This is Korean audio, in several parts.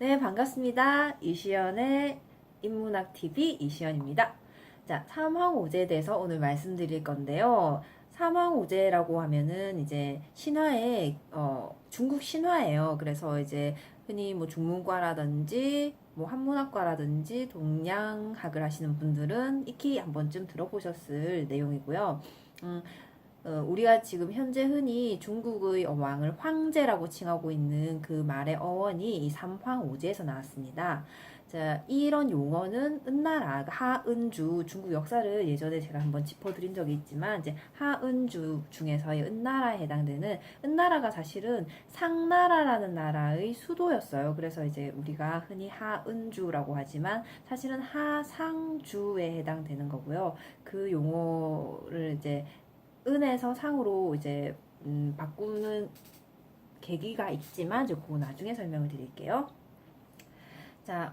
네, 반갑습니다. 이시연의 인문학TV 이시연입니다. 자, 삼황오제에 대해서 오늘 말씀드릴 건데요. 삼황오제라고 하면은 이제 신화의, 중국 신화예요. 그래서 이제 흔히 뭐 중문과라든지 뭐 한문학과라든지 동양학을 하시는 분들은 익히 한 번쯤 들어보셨을 내용이고요. 음, 우리가 지금 현재 흔히 중국의 왕을 황제라고 칭하고 있는 그 말의 어원이 이 삼황오제에서 나왔습니다. 자, 이런 용어는 은나라, 하은주, 중국 역사를 예전에 제가 한번 짚어드린 적이 있지만, 이제 하은주 중에서의 은나라에 해당되는, 은나라가 사실은 상나라라는 나라의 수도였어요. 그래서 이제 우리가 흔히 하은주라고 하지만, 사실은 하상주에 해당되는 거고요. 그 용어를 이제 은에서 상으로 이제 바꾸는 계기가 있지만 이제 그거 나중에 설명을 드릴게요. 자,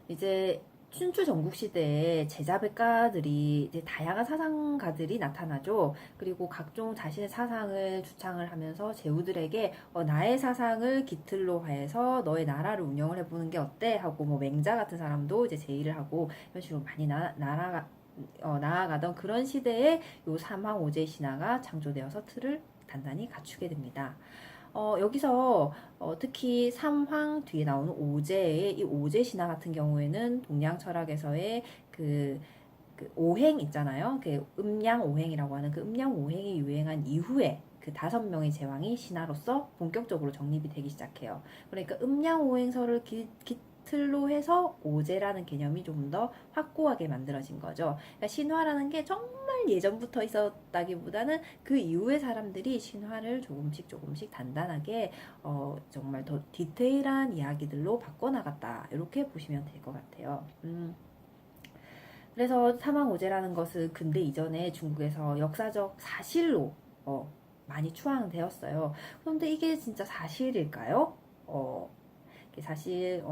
이제 춘추 전국 시대에 제자백가들이 이제 다양한 사상가들이 나타나죠. 그리고 각종 자신의 사상을 주창을 하면서 제후들에게 나의 사상을 기틀로 해서 너의 나라를 운영을 해보는 게 어때? 하고 뭐 맹자 같은 사람도 이제 제의를 하고 이런 식으로 많이 나아가던 그런 시대에 요 삼황오제 신화가 창조되어서 틀을 단단히 갖추게 됩니다. 여기서 특히 삼황 뒤에 나오는 오제의 이 오제 신화 같은 경우에는 동양 철학에서의 그 오행 있잖아요. 그 음양오행이라고 하는 그 음양오행이 유행한 이후에 그 5명의 제왕이 신하로서 본격적으로 정립이 되기 시작해요. 그러니까 음양오행설을 틀로 해서 오제라는 개념이 좀 더 확고하게 만들어진 거죠. 그러니까 신화라는 게 정말 예전부터 있었다기보다는 그 이후의 사람들이 신화를 조금씩 단단하게 정말 더 디테일한 이야기들로 바꿔나갔다. 이렇게 보시면 될 것 같아요. 그래서 삼왕오제라는 것은 근대 이전에 중국에서 역사적 사실로 많이 추앙되었어요. 그런데 이게 진짜 사실일까요? 사실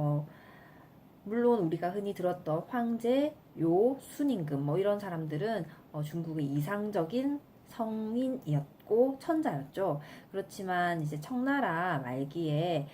물론 우리가 흔히 들었던 황제, 요, 순임금 뭐 이런 사람들은 중국의 이상적인 성인이었고 천자였죠. 그렇지만 이제 청나라 말기에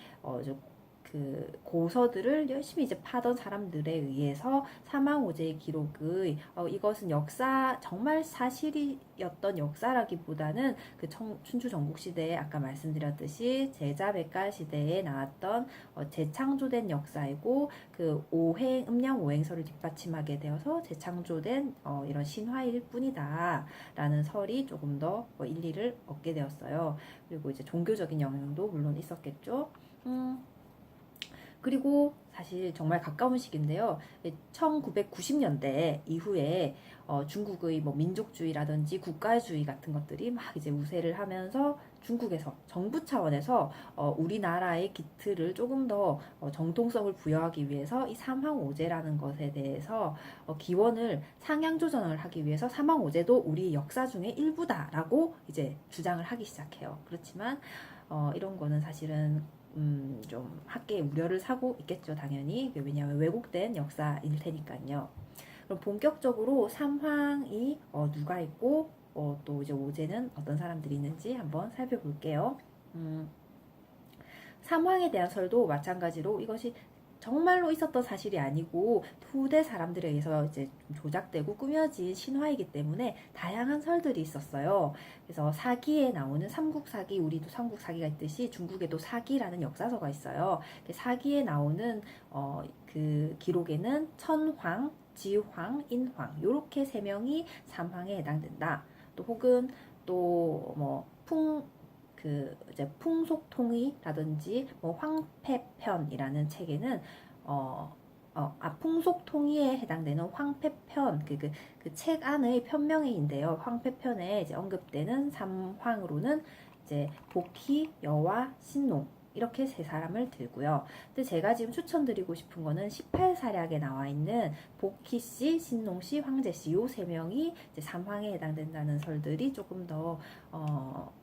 그 고서들을 열심히 이제 파던 사람들에 의해서 사망오제의 기록의 이것은 역사 정말 사실이었던 역사라기보다는 그 춘추 전국 시대에 아까 말씀드렸듯이 제자백가 시대에 나왔던 재창조된 역사이고 그 오행 음양 오행설을 뒷받침하게 되어서 재창조된 이런 신화일 뿐이다라는 설이 조금 더 일리를 얻게 되었어요. 그리고 이제 종교적인 영향도 물론 있었겠죠. 그리고 사실 정말 가까운 시기인데요. 1990년대 이후에 중국의 뭐 민족주의라든지 국가주의 같은 것들이 막 이제 우세를 하면서 중국에서 정부 차원에서 우리나라의 기틀을 조금 더 정통성을 부여하기 위해서 이 삼황오제라는 것에 대해서 기원을 상향 조정을 하기 위해서 삼황오제도 우리 역사 중의 일부다라고 이제 주장을 하기 시작해요. 그렇지만 이런 거는 사실은 좀 학계에 우려를 사고 있겠죠, 당연히. 왜냐하면 왜곡된 역사일 테니까요. 그럼 본격적으로 삼황이 누가 있고 또 이제 오제는 어떤 사람들이 있는지 한번 살펴볼게요. 삼황에 대한 설도 마찬가지로 이것이 정말로 있었던 사실이 아니고 후대 사람들에 의해서 이제 조작되고 꾸며진 신화이기 때문에 다양한 설들이 있었어요. 그래서 사기에 나오는 삼국사기, 우리도 삼국사기가 있듯이 중국에도 사기라는 역사서가 있어요. 사기에 나오는 그 기록에는 천황, 지황, 인황 이렇게 3명이 삼황에 해당된다. 또 혹은 그 이제 풍속통이라든지 뭐 황폐편이라는 책에는 풍속통이에 해당되는 황폐편 그 책 안의 편명인데요. 황폐편에 이제 언급되는 삼황으로는 이제 복희, 여와, 신농 이렇게 3사람을 들고요. 근데 제가 지금 추천드리고 싶은 거는 18사략에 나와 있는 복희 씨, 신농 씨, 황제 씨 요 3명이 이제 삼황에 해당된다는 설들이 조금 더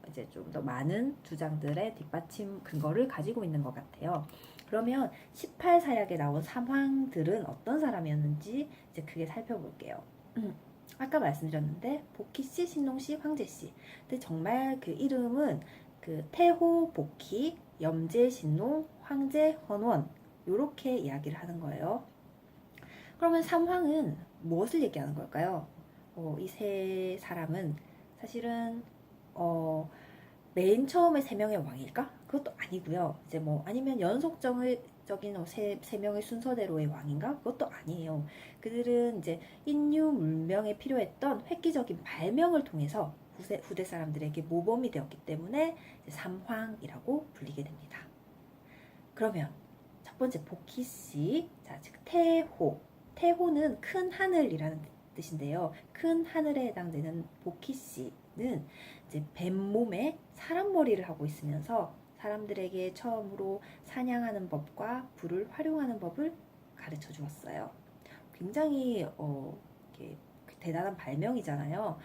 이제 좀 더 많은 주장들의 뒷받침 근거를 가지고 있는 것 같아요. 그러면 18사략에 나온 삼황들은 어떤 사람이었는지 이제 크게 살펴볼게요. 아까 말씀드렸는데 복희씨, 신농씨, 황제씨. 근데 정말 그 이름은 그 태호 복희, 염제 신농, 황제 헌원 이렇게 이야기를 하는 거예요. 그러면 삼황은 무엇을 얘기하는 걸까요? 이 세 사람은 사실은 맨 처음에 세 명의 왕일까? 그것도 아니고요. 이제 뭐 아니면 연속적인 세 명의 순서대로의 왕인가? 그것도 아니에요. 그들은 이제 인류 문명에 필요했던 획기적인 발명을 통해서 후대 사람들에게 모범이 되었기 때문에 삼황이라고 불리게 됩니다. 그러면 첫 번째 보키씨, 자, 즉 태호. 태호는 큰 하늘이라는 뜻인데요. 큰 하늘에 해당되는 보키씨는 이제 뱀 몸에 사람 머리를 하고 있으면서 사람들에게 처음으로 사냥하는 법과 불을 활용하는 법을 가르쳐 주었어요. 굉장히 대단한 발명이잖아요.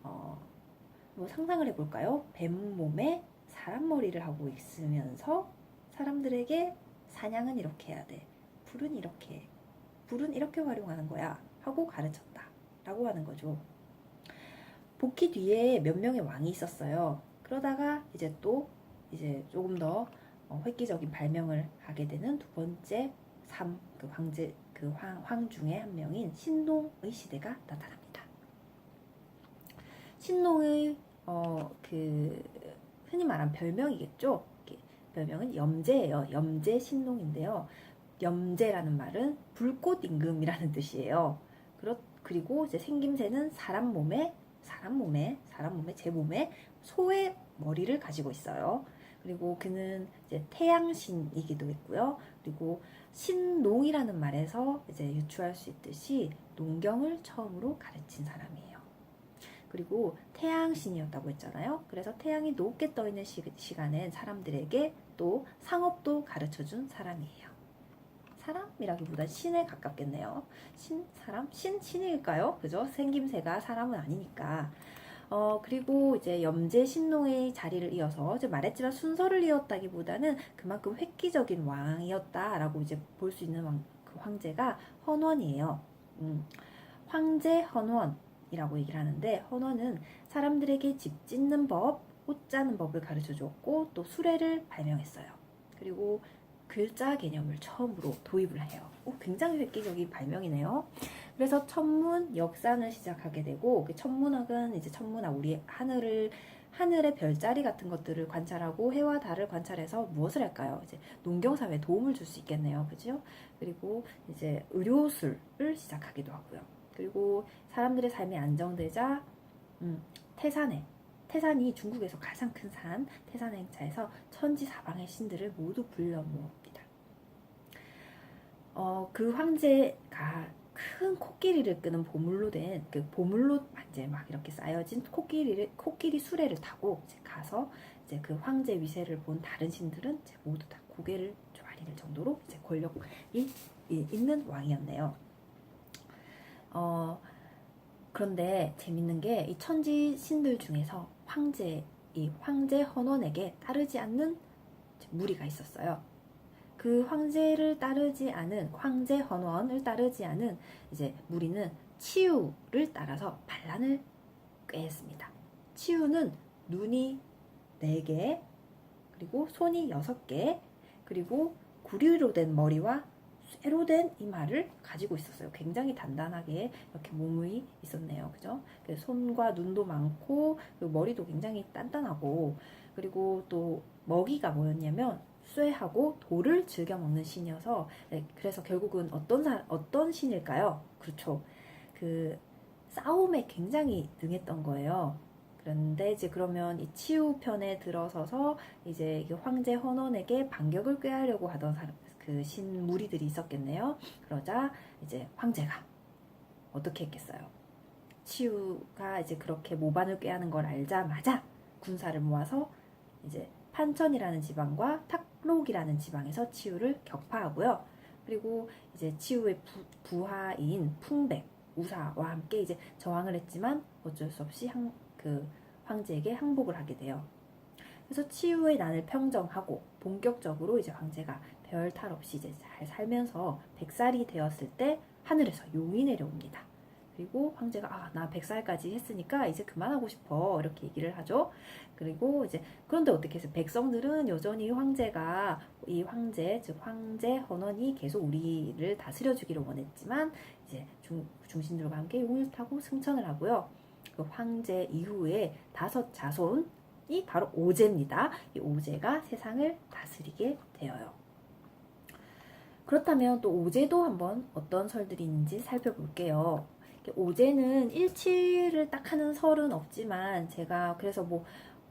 뭐 상상을 해볼까요? 뱀 몸에 사람 머리를 하고 있으면서 사람들에게 사냥은 이렇게 해야 돼. 불은 이렇게 활용하는 거야. 하고 가르쳤다. 라고 하는 거죠. 복희 뒤에 몇 명의 왕이 있었어요. 그러다가 이제 조금 더 획기적인 발명을 하게 되는 두 번째 황 중에 한 명인 신농의 시대가 나타납니다. 신농의 흔히 말한 별명이겠죠. 별명은 염제예요. 염제 신농인데요. 염제라는 말은 불꽃 임금이라는 뜻이에요. 그리고 이제 생김새는 사람 몸에 제 몸에 소의 머리를 가지고 있어요. 그리고 그는 이제 태양신이기도 했고요. 그리고 신농이라는 말에서 이제 유추할 수 있듯이 농경을 처음으로 가르친 사람이에요. 그리고 태양신이었다고 했잖아요. 그래서 태양이 높게 떠 있는 시간엔 사람들에게 또 상업도 가르쳐준 사람이에요. 사람이라기보다 신에 가깝겠네요. 신일까요? 그죠? 생김새가 사람은 아니니까. 그리고 이제 염제 신농의 자리를 이어서 이제 말했지만 순서를 이었다기보다는 그만큼 획기적인 왕이었다라고 이제 볼 수 있는 그 황제가 헌원이에요. 황제 헌원이라고 얘기를 하는데 헌원은 사람들에게 집 짓는 법, 옷 짜는 법을 가르쳐 주었고 또 수레를 발명했어요. 그리고 글자 개념을 처음으로 도입을 해요. 굉장히 획기적인 발명이네요. 그래서 천문 역산을 시작하게 되고 천문학은 이제 천문학 우리 하늘의 별자리 같은 것들을 관찰하고 해와 달을 관찰해서 무엇을 할까요? 이제 농경 사회에 도움을 줄 수 있겠네요. 그죠? 그리고 이제 의료술을 시작하기도 하고요. 그리고 사람들의 삶이 안정되자 태산이 중국에서 가장 큰 산 태산 행차에서 천지 사방의 신들을 모두 불러 모읍니다. 그 황제가 큰 코끼리를 끄는 보물로 이제 막 이렇게 쌓여진 코끼리 수레를 타고 이제 가서 이제 그 황제 위세를 본 다른 신들은 이제 모두 다 고개를 조아릴 정도로 이제 권력이 있는 왕이었네요. 그런데 재밌는 게 이 천지 신들 중에서 황제 헌원에게 따르지 않는 무리가 있었어요. 그 황제 헌원을 따르지 않은 이제 무리는 치유를 따라서 반란을 꾀했습니다. 치유는 눈이 4개, 그리고 손이 6개, 그리고 구리로 된 머리와 쇠로 된 이마를 가지고 있었어요. 굉장히 단단하게 이렇게 몸이 있었네요. 그죠? 손과 눈도 많고 머리도 굉장히 단단하고 그리고 또 먹이가 뭐였냐면 쇠하고 돌을 즐겨 먹는 신이어서 그래서 결국은 어떤 신일까요? 그렇죠. 그 싸움에 굉장히 능했던 거예요. 그런데 이제 그러면 이 치유 편에 들어서서 이제 황제 헌원에게 반격을 꾀하려고 하던 그 신무리들이 있었겠네요. 그러자 이제 황제가 어떻게 했겠어요? 치유가 이제 그렇게 모반을 꾀하는 걸 알자마자 군사를 모아서 이제 판천이라는 지방과 탁록이라는 지방에서 치유를 격파하고요. 그리고 이제 치유의 부하인 풍백, 우사와 함께 이제 저항을 했지만 어쩔 수 없이 그 황제에게 항복을 하게 돼요. 그래서 치유의 난을 평정하고 본격적으로 이제 황제가 별 탈 없이 이제 잘 살면서 100살이 되었을 때 하늘에서 용이 내려옵니다. 그리고 황제가 나 100살까지 했으니까 이제 그만하고 싶어 이렇게 얘기를 하죠. 그리고 이제 그런데 어떻게 해서 백성들은 여전히 이 황제 즉 황제 헌원이 계속 우리를 다스려 주기를 원했지만 이제 중신들과 함께 용을 타고 승천을 하고요. 그 황제 이후에 5자손이 바로 오제입니다. 이 오제가 세상을 다스리게 되어요. 그렇다면 또 오제도 한번 어떤 설들이 있는지 살펴볼게요. 오제는 일치를 딱 하는 설은 없지만 제가 그래서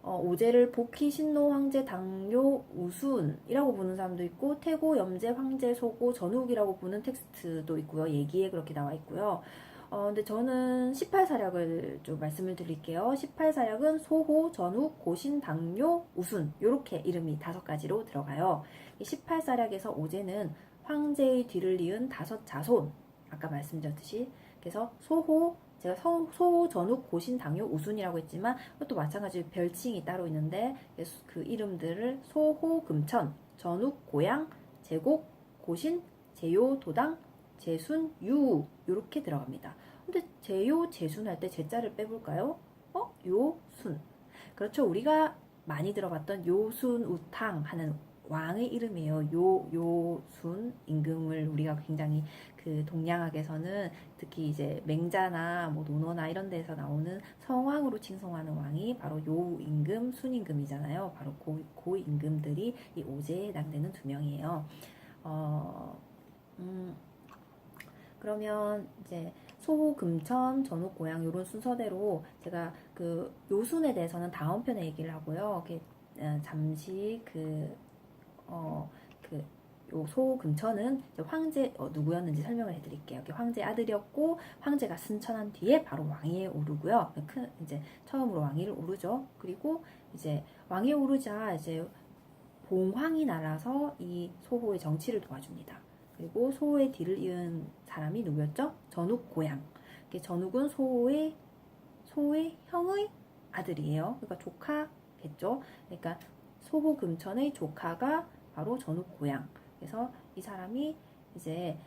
오제를 복희 신노 황제 당뇨 우순이라고 부르는 사람도 있고 태고 염제 황제 소고 전욱이라고 부르는 텍스트도 있고요. 얘기에 그렇게 나와 있고요. 근데 저는 18사략을 좀 말씀을 드릴게요. 18사략은 소호, 전욱, 고신, 당뇨, 우순 이렇게 이름이 5가지로 들어가요. 이 18사략에서 오제는 황제의 뒤를 이은 5자손 아까 말씀드렸듯이 그래서 제가 소호, 전욱, 고신, 당뇨, 우순이라고 했지만 그것도 마찬가지로 별칭이 따로 있는데 그 이름들을 소호, 금천, 전욱, 고양, 제곡, 고신, 제요, 도당, 제순, 유 이렇게 들어갑니다. 근데 제요, 제순 할 때 제자를 빼볼까요? 요순. 그렇죠. 우리가 많이 들어봤던 요순 우탕 하는 왕의 이름이에요. 요순 임금을 우리가 굉장히 그 동양학에서는 특히 이제 맹자나 논어나 이런 데서 나오는 성왕으로 칭송하는 왕이 바로 요 임금, 순 임금이잖아요. 바로 고 임금들이 이 오제에 해당되는 2명이에요. 그러면 이제 소호, 금천, 전욱, 고양 이런 순서대로 제가 그 요순에 대해서는 다음 편에 얘기를 하고요. 잠시 요 소호, 금천은 황제 누구였는지 설명을 해드릴게요. 황제 아들이었고 황제가 승천한 뒤에 바로 왕위에 오르고요. 이제 처음으로 왕위를 오르죠. 그리고 이제 왕위에 오르자 이제 봉황이 날아서 이 소호의 정치를 도와줍니다. 그리고 소호의 뒤를 이은 사람이 누구였죠? 전욱, 고양. 전욱은 소호의 형의 아들이에요. 그러니까 조카겠죠. 그러니까 소호, 금천의 조카가 바로 전욱, 고양. 그래서 이 사람이 이제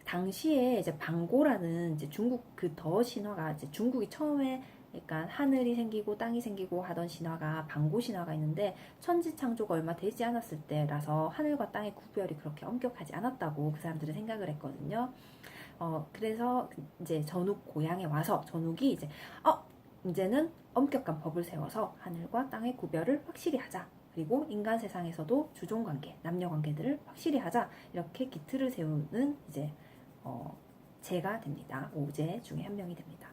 당시에 이제 방고라는 이제 중국 그 더 신화가 이제 중국이 처음에 그러니까 하늘이 생기고 땅이 생기고 하던 신화가 방고 신화가 있는데 천지창조가 얼마 되지 않았을 때라서 하늘과 땅의 구별이 그렇게 엄격하지 않았다고 그 사람들은 생각을 했거든요. 그래서 이제 전욱 고향에 와서 전욱이 이제는 엄격한 법을 세워서 하늘과 땅의 구별을 확실히 하자. 그리고 인간 세상에서도 주종관계, 남녀관계들을 확실히 하자. 이렇게 기틀을 세우는 이제 제가 됩니다. 오제 중에 한 명이 됩니다.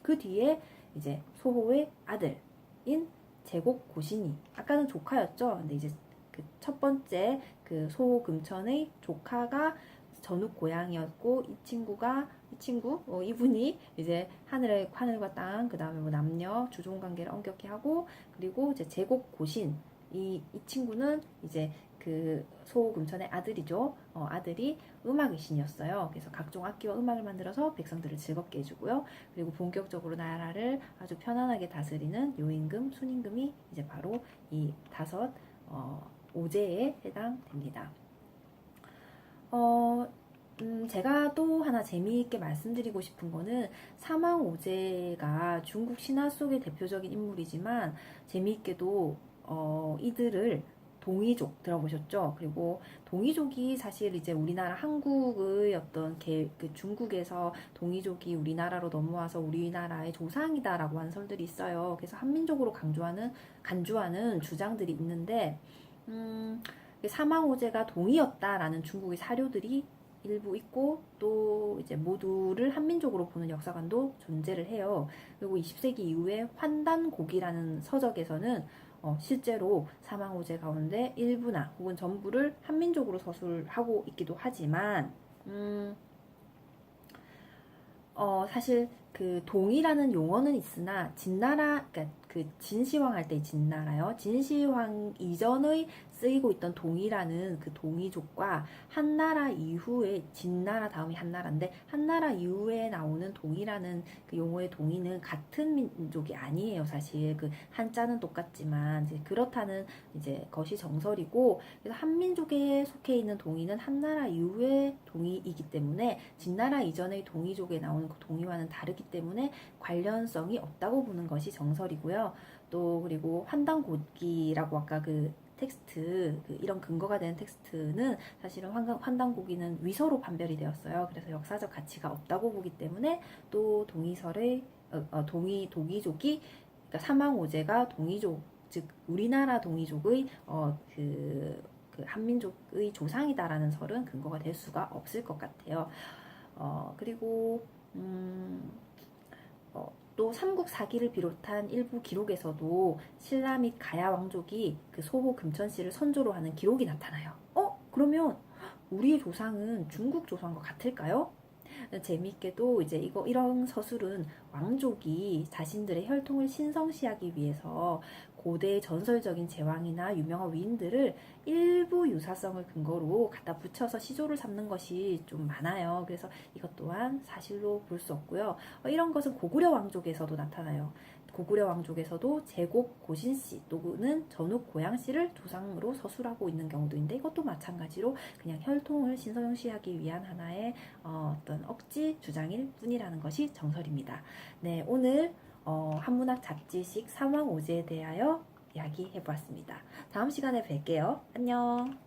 그 뒤에 이제 소호의 아들인 제곡 고신이 아까는 조카였죠. 근데 이제 그 첫 번째 그 소호 금천의 조카가 전욱 고양이었고 이분이 이제 하늘과 땅 그다음에 남녀 주종 관계를 엄격히 하고 그리고 이제 제곡 고신 이 친구는 이제 그 소호 금천의 아들이죠. 아들이 음악의 신이었어요. 그래서 각종 악기와 음악을 만들어서 백성들을 즐겁게 해주고요. 그리고 본격적으로 나라를 아주 편안하게 다스리는 요임금, 순임금이 이제 바로 이 5 오제에 해당됩니다. 제가 또 하나 재미있게 말씀드리고 싶은 거는 사망오제가 중국 신화 속의 대표적인 인물이지만 재미있게도 이들을 동이족 들어보셨죠? 그리고 동이족이 사실 이제 우리나라 한국의 어떤 그 중국에서 동이족이 우리나라로 넘어와서 우리나라의 조상이다라고 하는 설들이 있어요. 그래서 한민족으로 간주하는 주장들이 있는데 사망오제가 동이었다라는 중국의 사료들이 일부 있고 또 이제 모두를 한민족으로 보는 역사관도 존재를 해요. 그리고 20세기 이후에 환단곡이라는 서적에서는 실제로 사망오제 가운데 일부나 혹은 전부를 한민족으로 서술하고 있기도 하지만 사실 그 동이라는 용어는 있으나 진나라 그러니까 그 진시황 할 때 진나라요. 진시황 이전의 쓰이고 있던 동이라는 그 동이족과 한나라 이후에 진나라 다음이 한나라인데 한나라 이후에 나오는 동이라는 그 용어의 동이는 같은 민족이 아니에요. 사실 그 한자는 똑같지만 이제 그렇다는 이제 것이 정설이고 그래서 한민족에 속해 있는 동이는 한나라 이후의 동이이기 때문에 진나라 이전의 동이족에 나오는 그 동이와는 다르기 때문에 관련성이 없다고 보는 것이 정설이고요. 또 그리고 환단고기라고 아까 그 텍스트 이런 근거가 되는 텍스트는 사실은 환단고기는 위서로 판별이 되었어요. 그래서 역사적 가치가 없다고 보기 때문에 또 동이설의 동이족이 그러니까 사망오제가 동이족 즉 우리나라 동이족의 그 한민족의 조상이다라는 설은 근거가 될 수가 없을 것 같아요. 그리고 또 삼국 사기를 비롯한 일부 기록에서도 신라 및 가야 왕족이 그 소호 금천씨를 선조로 하는 기록이 나타나요. 그러면 우리의 조상은 중국 조상과 같을까요? 재미있게도 이제 이런 서술은 왕족이 자신들의 혈통을 신성시하기 위해서 고대 전설적인 제왕이나 유명한 위인들을 일부 유사성을 근거로 갖다 붙여서 시조를 삼는 것이 좀 많아요. 그래서 이것 또한 사실로 볼 수 없고요. 이런 것은 고구려 왕족에서도 나타나요. 고구려 왕족에서도 제곡 고신씨 또는 전욱 고양씨를 조상으로 서술하고 있는 경우도 있는데 이것도 마찬가지로 그냥 혈통을 신성시하기 위한 하나의 어떤 억지 주장일 뿐이라는 것이 정설입니다. 네, 오늘 한문학 잡지식 삼왕오제에 대하여 이야기해 보았습니다. 다음 시간에 뵐게요. 안녕.